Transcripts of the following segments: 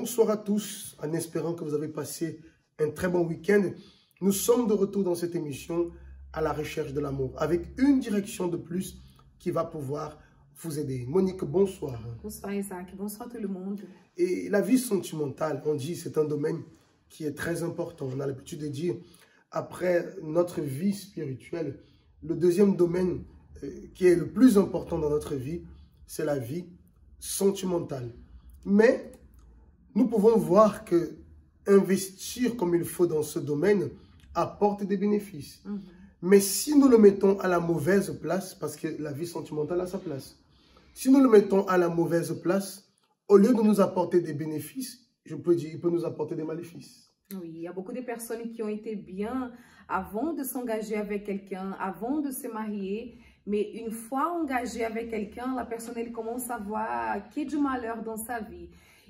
Bonsoir à tous, en espérant que vous avez passé un très bon week-end. Nous sommes de retour dans cette émission à la recherche de l'amour, avec une direction de plus qui va pouvoir vous aider. Monique, bonsoir. Bonsoir Isaac, bonsoir tout le monde. Et la vie sentimentale, on dit, c'est un domaine qui est très important. On a l'habitude de dire, après notre vie spirituelle, le deuxième domaine qui est le plus important dans notre vie, c'est la vie sentimentale. Mais nous pouvons voir que investir comme il faut dans ce domaine apporte des bénéfices. Mais si nous le mettons à la mauvaise place, parce que la vie sentimentale a sa place, si nous le mettons à la mauvaise place, au lieu de nous apporter des bénéfices, je peux dire, il peut nous apporter des maléfices. Oui, il y a beaucoup de personnes qui ont été bien avant de s'engager avec quelqu'un, avant de se marier, mais une fois engagé avec quelqu'un, la personne elle commence à voir qu'il y a du malheur dans sa vie.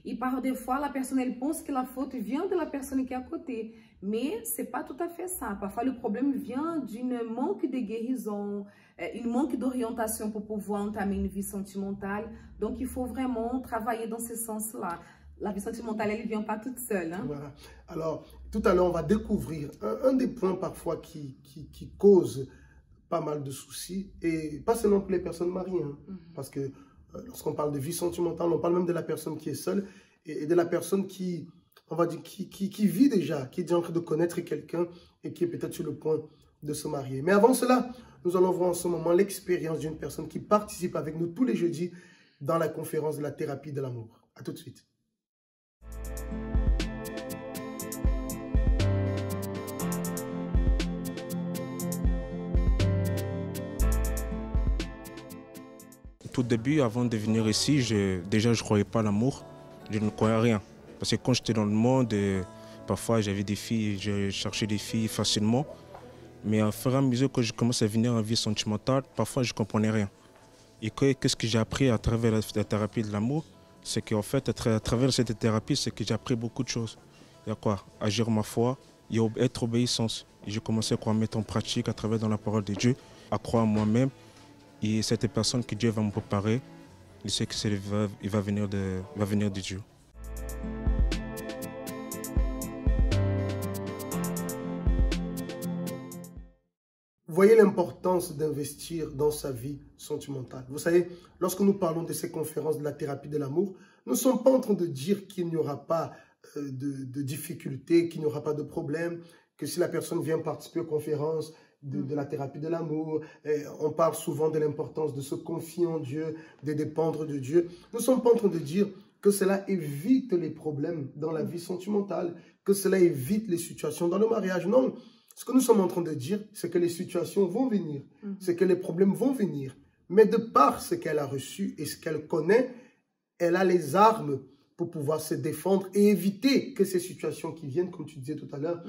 Et par des fois, la personne elle pense que la faute vient de la personne qui est à côté, mais c'est pas tout à fait ça. Parfois, le problème vient d'un manque de guérison, un manque d'orientation pour pouvoir entamer une vie sentimentale. Donc, il faut vraiment travailler dans ce sens-là. La vie sentimentale, elle ne vient pas toute seule. Hein? Voilà. Alors, tout à l'heure, on va découvrir un des points parfois qui cause pas mal de soucis, et pas seulement pour les personnes mariées, hein, parce que lorsqu'on parle de vie sentimentale, on parle même de la personne qui est seule et de la personne qui, on va dire, qui vit déjà, qui est déjà en train de connaître quelqu'un et qui est peut-être sur le point de se marier. Mais avant cela, nous allons voir en ce moment l'expérience d'une personne qui participe avec nous tous les jeudis dans la conférence de la thérapie de l'amour. À tout de suite. Tout début, avant de venir ici, déjà je ne croyais pas à l'amour, je ne croyais à rien. Parce que quand j'étais dans le monde, parfois j'avais des filles, je cherchais des filles facilement. Mais au fur et à mesure que je commence à venir en vie sentimentale, parfois je ne comprenais rien. Et qu'est-ce que j'ai appris à travers la thérapie de l'amour? C'est qu'en fait, à travers cette thérapie, c'est que j'ai appris beaucoup de choses. Il y a quoi? Agir ma foi, et être obéissance. Et j'ai commencé à mettre en pratique à travers dans la parole de Dieu, à croire en moi-même. Et cette personne que Dieu va me préparer, je sais que il va venir de Dieu. Voyez l'importance d'investir dans sa vie sentimentale. Vous savez, lorsque nous parlons de ces conférences de la thérapie de l'amour, nous ne sommes pas en train de dire qu'il n'y aura pas de difficultés, qu'il n'y aura pas de problème, que si la personne vient participer aux conférences de la thérapie de l'amour, on parle souvent de l'importance de se confier en Dieu, de dépendre de Dieu. Nous ne sommes pas en train de dire que cela évite les problèmes dans la vie sentimentale, que cela évite les situations dans le mariage. Non. Ce que nous sommes en train de dire, c'est que les situations vont venir, c'est que les problèmes vont venir. Mais de par ce qu'elle a reçu et ce qu'elle connaît, elle a les armes pour pouvoir se défendre et éviter que ces situations qui viennent, comme tu disais tout à l'heure,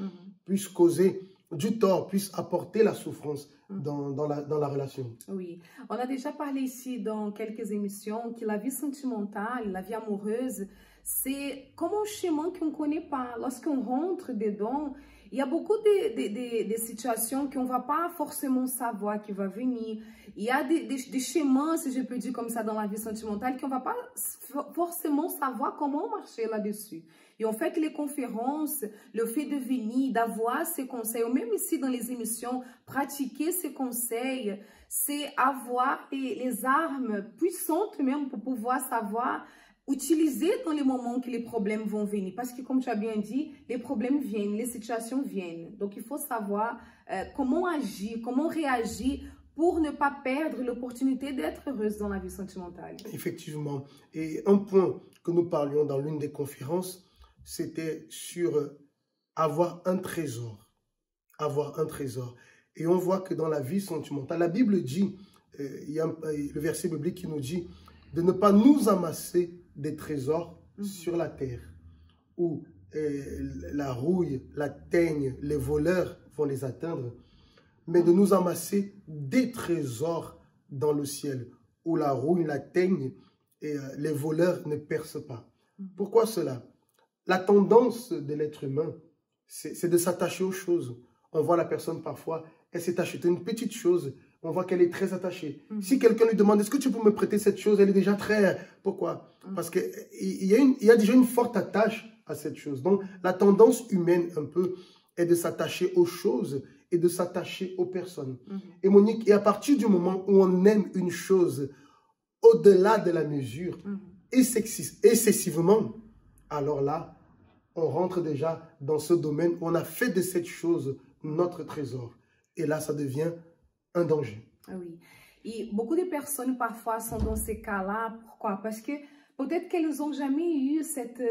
puissent causer du tort, puissent apporter la souffrance dans la relation. Oui, on a déjà parlé ici dans quelques émissions que la vie sentimentale, la vie amoureuse, c'est comme un chemin qu'on ne connaît pas. Lorsqu'on rentre dedans, il y a beaucoup de situations qu'on ne va pas forcément savoir qui va venir. Il y a des chemins, si je peux dire comme ça, dans la vie sentimentale qu'on ne va pas forcément savoir comment marcher là-dessus. Et en fait, les conférences, le fait de venir, d'avoir ces conseils, ou même ici dans les émissions, pratiquer ces conseils, c'est avoir les armes puissantes même pour pouvoir savoir utiliser dans les moments que les problèmes vont venir. Parce que, comme tu as bien dit, les problèmes viennent, les situations viennent. Donc, il faut savoir comment agir, comment réagir pour ne pas perdre l'opportunité d'être heureuse dans la vie sentimentale. Effectivement. Et un point que nous parlions dans l'une des conférences, c'était sur avoir un trésor. Avoir un trésor. Et on voit que dans la vie sentimentale, la Bible dit, il y a le verset biblique qui nous dit de ne pas nous amasser des trésors sur la terre, où la rouille, la teigne, les voleurs vont les atteindre, mais de nous amasser des trésors dans le ciel, où la rouille, la teigne et les voleurs ne percent pas. Pourquoi cela? La tendance de l'être humain, c'est de s'attacher aux choses. On voit la personne parfois, elle s'est achetée une petite chose, on voit qu'elle est très attachée. Si quelqu'un lui demande, est-ce que tu peux me prêter cette chose, elle est déjà très... Pourquoi? Parce qu'il y a déjà une forte attache à cette chose. Donc, la tendance humaine, un peu, est de s'attacher aux choses et de s'attacher aux personnes. Et Monique, et à partir du moment où on aime une chose au-delà de la mesure, excessivement, alors là, on rentre déjà dans ce domaine où on a fait de cette chose notre trésor. Et là, ça devient un danger. Oui. Et beaucoup de personnes, parfois, sont dans ces cas-là. Pourquoi? Parce que peut-être qu'elles n'ont jamais eu cette,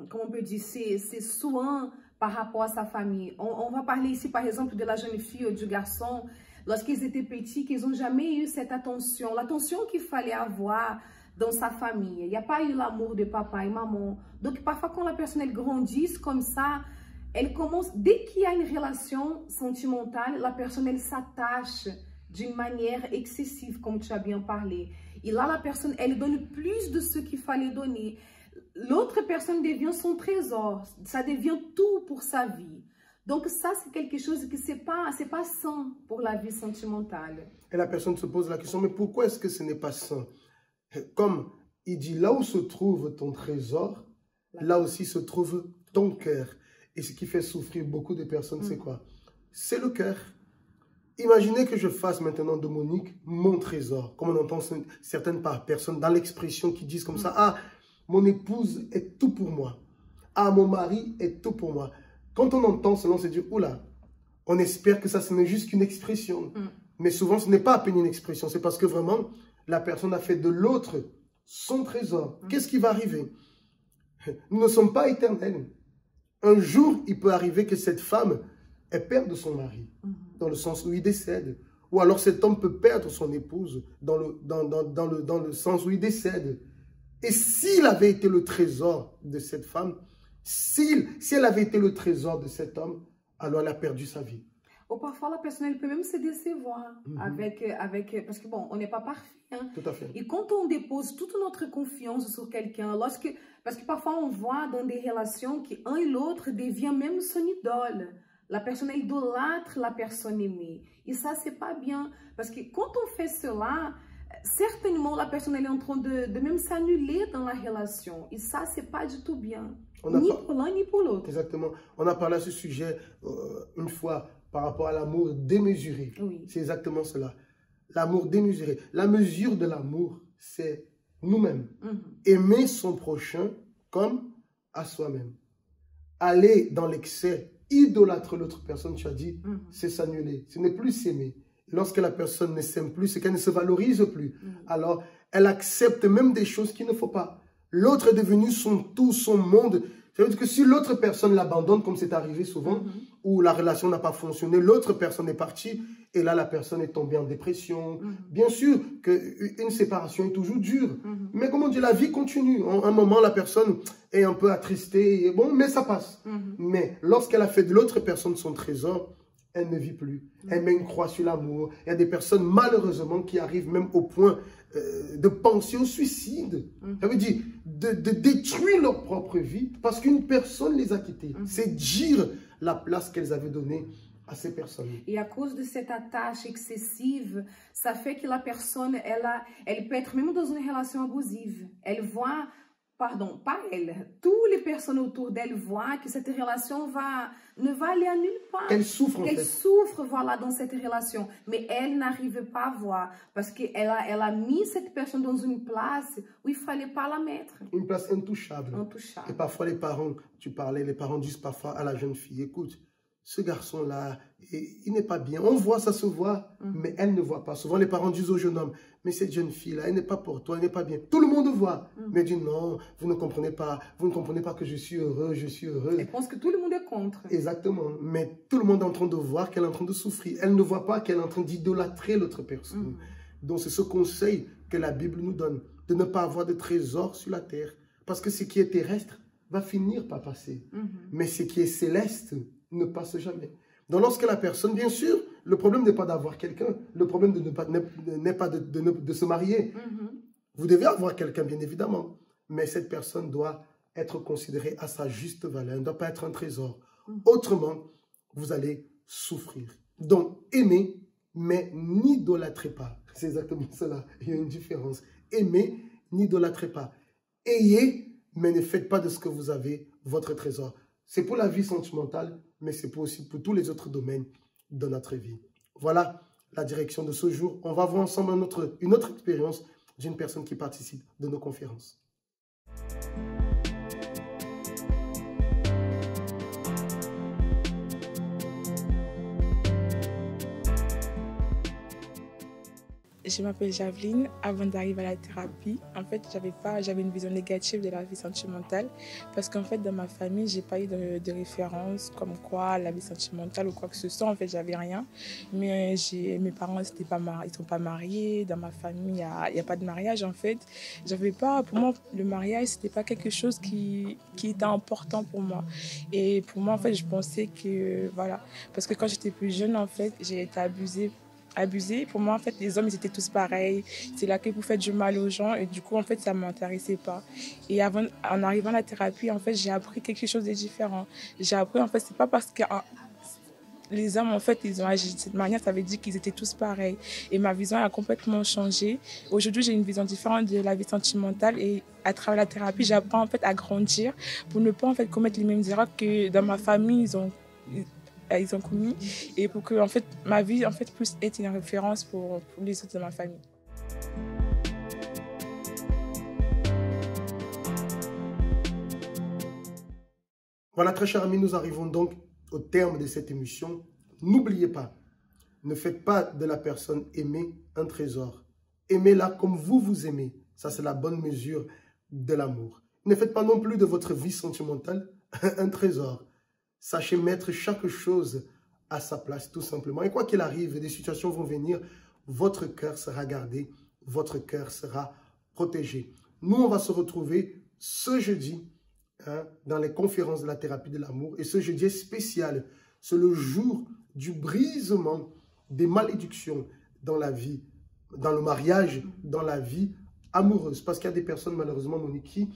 comment on peut dire, ces soins par rapport à sa famille. On va parler ici, par exemple, de la jeune fille ou du garçon. Lorsqu'ils étaient petits, qu'ils n'ont jamais eu cette attention, l'attention qu'il fallait avoir dans sa famille. Il n'y a pas eu l'amour de papa et maman. Donc, parfois, quand la personne elle grandit comme ça, elle commence, dès qu'il y a une relation sentimentale, la personne, elle s'attache d'une manière excessive, comme tu as bien parlé. Et là, la personne, elle donne plus de ce qu'il fallait donner. L'autre personne devient son trésor. Ça devient tout pour sa vie. Donc ça, c'est quelque chose que c'est pas sain pour la vie sentimentale. Et la personne se pose la question, mais pourquoi est-ce que ce n'est pas sain? Comme il dit, là où se trouve ton trésor, là aussi se trouve ton cœur. Et ce qui fait souffrir beaucoup de personnes, c'est quoi? C'est le cœur. Imaginez que je fasse maintenant de Monique mon trésor. Comme on entend certaines personnes dans l'expression qui disent comme ça, ah, mon épouse est tout pour moi. Ah, mon mari est tout pour moi. Quand on entend cela, on se dit, oula, on espère que ça, ce n'est juste qu'une expression. Mais souvent, ce n'est pas à peine une expression. C'est parce que vraiment, la personne a fait de l'autre son trésor. Qu'est-ce qui va arriver? Nous ne sommes pas éternels. Un jour, il peut arriver que cette femme elle perde son mari, dans le sens où il décède. Ou alors cet homme peut perdre son épouse dans le sens où il décède. Et s'il avait été le trésor de cette femme, si elle avait été le trésor de cet homme, alors elle a perdu sa vie. Ou parfois, la personne elle peut même se décevoir parce que bon, on n'est pas parfait. Hein? Tout à fait. Et quand on dépose toute notre confiance sur quelqu'un, parce que parfois on voit dans des relations qu'un et l'autre devient même son idole. La personne elle idolâtre la personne aimée. Et ça, c'est pas bien. Parce que quand on fait cela, certainement la personne elle est en train de même s'annuler dans la relation. Et ça, c'est pas du tout bien. Ni pour l'un ni pour l'autre. Exactement. On a parlé à ce sujet une fois par rapport à l'amour démesuré. Oui. C'est exactement cela. L'amour démesuré. La mesure de l'amour, c'est nous-mêmes. Aimer son prochain comme à soi-même. Aller dans l'excès, idolâtre l'autre personne, tu as dit, c'est s'annuler. Ce n'est plus s'aimer. Lorsque la personne ne s'aime plus, c'est qu'elle ne se valorise plus. Alors, elle accepte même des choses qu'il ne faut pas. L'autre est devenu son tout, son monde. Ça veut dire que si l'autre personne l'abandonne, comme c'est arrivé souvent, ou la relation n'a pas fonctionné, l'autre personne est partie, et là, la personne est tombée en dépression. Bien sûr qu'une séparation est toujours dure. Mais comme on dit, la vie continue. À un moment, la personne est un peu attristée, et bon, mais ça passe. Mais lorsqu'elle a fait de l'autre personne son trésor, elle ne vit plus. Elle met une croix sur l'amour. Il y a des personnes, malheureusement, qui arrivent même au point de penser au suicide. Ça veut dire de détruire leur propre vie parce qu'une personne les a quittés. C'est dire la place qu'elles avaient donnée à ces personnes. Et à cause de cette attache excessive, ça fait que la personne, elle peut être même dans une relation abusive. Elle voit, pardon, pas elle, toutes les personnes autour d'elle voient que cette relation ne va aller à nulle part. Qu'elle souffre en fait. Qu'elle souffre, voilà, dans cette relation. Mais elle n'arrive pas à voir parce qu'elle a mis cette personne dans une place où il ne fallait pas la mettre. Une place intouchable. Intouchable. Et parfois les parents, tu parlais, les parents disent parfois à la jeune fille, écoute, ce garçon-là, il n'est pas bien. On voit, ça se voit, mais elle ne voit pas. Souvent, les parents disent au jeune homme, mais cette jeune fille-là, elle n'est pas pour toi, elle n'est pas bien. Tout le monde voit. Mais elle dit, non, vous ne comprenez pas que je suis heureux, je suis heureuse. Elle pense que tout le monde est contre. Exactement. Mais tout le monde est en train de voir qu'elle est en train de souffrir. Elle ne voit pas qu'elle est en train d'idolâtrer l'autre personne. Donc, c'est ce conseil que la Bible nous donne, de ne pas avoir de trésor sur la terre. Parce que ce qui est terrestre va finir par passer. Mais ce qui est céleste ne passe jamais. Donc lorsque la personne, bien sûr, le problème n'est pas d'avoir quelqu'un, le problème n'est pas de se marier. Vous devez avoir quelqu'un, bien évidemment, mais cette personne doit être considérée à sa juste valeur, elle ne doit pas être un trésor. Autrement, vous allez souffrir. Donc, aimer mais n'idolâtrez pas. C'est exactement cela. Il y a une différence. Aimez, n'idolâtrez pas. Ayez, mais ne faites pas de ce que vous avez votre trésor. C'est pour la vie sentimentale, mais c'est aussi pour tous les autres domaines de notre vie. Voilà la direction de ce jour. On va voir ensemble une autre expérience d'une personne qui participe de nos conférences. Je m'appelle Javeline. Avant d'arriver à la thérapie, en fait, j'avais une vision négative de la vie sentimentale parce qu'en fait, dans ma famille, j'ai pas eu de référence comme quoi la vie sentimentale ou quoi que ce soit. En fait, j'avais rien. Mais mes parents, ils sont pas mariés. Dans ma famille, il y a pas de mariage en fait. Pour moi, le mariage, c'était pas quelque chose qui était important pour moi. Et pour moi, en fait, je pensais que voilà, parce que quand j'étais plus jeune, en fait, j'ai été abusée. Pour moi, en fait, les hommes, ils étaient tous pareils. C'est là que vous faites du mal aux gens. Et du coup, en fait, ça ne m'intéressait pas. Et en arrivant à la thérapie, en fait, j'ai appris quelque chose de différent. J'ai appris, en fait, c'est pas parce que les hommes, en fait, ils ont agi de cette manière, ça veut dire qu'ils étaient tous pareils. Et ma vision a complètement changé. Aujourd'hui, j'ai une vision différente de la vie sentimentale. Et à travers la thérapie, j'apprends, en fait, à grandir pour ne pas, en fait, commettre les mêmes erreurs que dans ma famille, ils ont commis, et pour que en fait, ma vie en fait, puisse être une référence pour les autres de ma famille. Voilà, très chers amis, nous arrivons donc au terme de cette émission. N'oubliez pas, ne faites pas de la personne aimée un trésor. Aimez-la comme vous vous aimez. Ça, c'est la bonne mesure de l'amour. Ne faites pas non plus de votre vie sentimentale un trésor. Sachez mettre chaque chose à sa place, tout simplement. Et quoi qu'il arrive, des situations vont venir, votre cœur sera gardé, votre cœur sera protégé. Nous, on va se retrouver ce jeudi dans les conférences de la thérapie de l'amour. Et ce jeudi est spécial. C'est le jour du brisement des malédictions dans la vie, dans le mariage, dans la vie amoureuse. Parce qu'il y a des personnes, malheureusement, Monique, qui,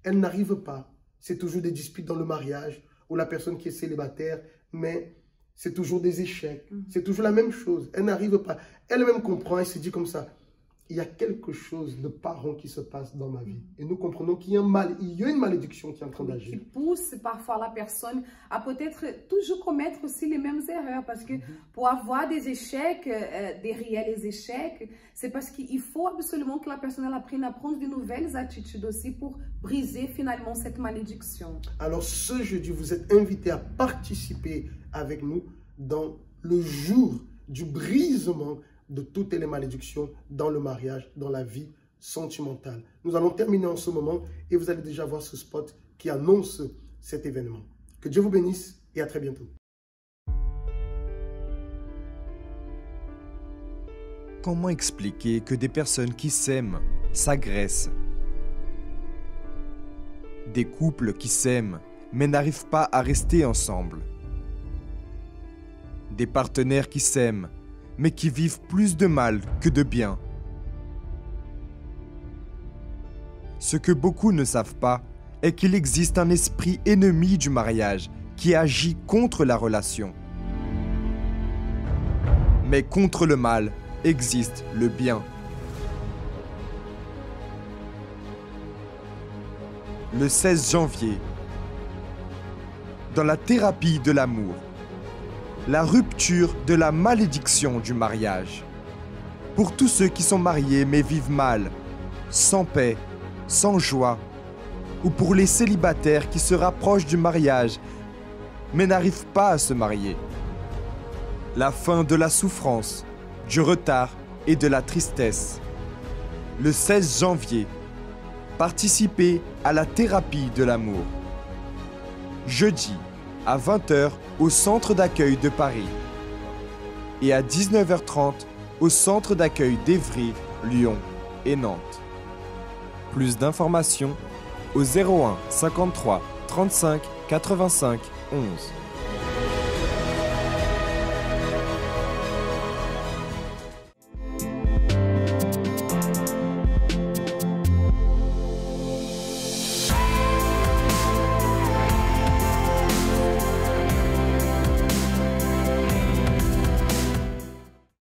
elles n'arrivent pas. C'est toujours des disputes dans le mariage, ou la personne qui est célibataire, mais c'est toujours des échecs. C'est toujours la même chose. Elle n'arrive pas. Elle-même comprend, elle se dit comme ça, il y a quelque chose de parent qui se passe dans ma vie. Et nous comprenons qu'il y a une malédiction qui est en train d'agir. Qui pousse parfois la personne à peut-être toujours commettre aussi les mêmes erreurs. Parce que pour avoir des échecs, des réels échecs, c'est parce qu'il faut absolument que la personne elle apprenne à prendre de nouvelles attitudes aussi pour briser finalement cette malédiction. Alors ce jeudi, vous êtes invités à participer avec nous dans le jour du brisement de toutes les malédictions dans le mariage, dans la vie sentimentale. Nous allons terminer en ce moment et vous allez déjà voir ce spot qui annonce cet événement. Que Dieu vous bénisse et à très bientôt. Comment expliquer que des personnes qui s'aiment s'agressent? Des couples qui s'aiment mais n'arrivent pas à rester ensemble. Des partenaires qui s'aiment mais qui vivent plus de mal que de bien. Ce que beaucoup ne savent pas est qu'il existe un esprit ennemi du mariage qui agit contre la relation. Mais contre le mal existe le bien. Le 16 janvier, dans la thérapie de l'amour, la rupture de la malédiction du mariage. Pour tous ceux qui sont mariés mais vivent mal, sans paix, sans joie, ou pour les célibataires qui se rapprochent du mariage mais n'arrivent pas à se marier. La fin de la souffrance, du retard et de la tristesse. Le 16 janvier, participez à la thérapie de l'amour. Jeudi, à 20 h au centre d'accueil de Paris et à 19 h 30 au centre d'accueil d'Évry, Lyon et Nantes. Plus d'informations au 01 53 35 85 11.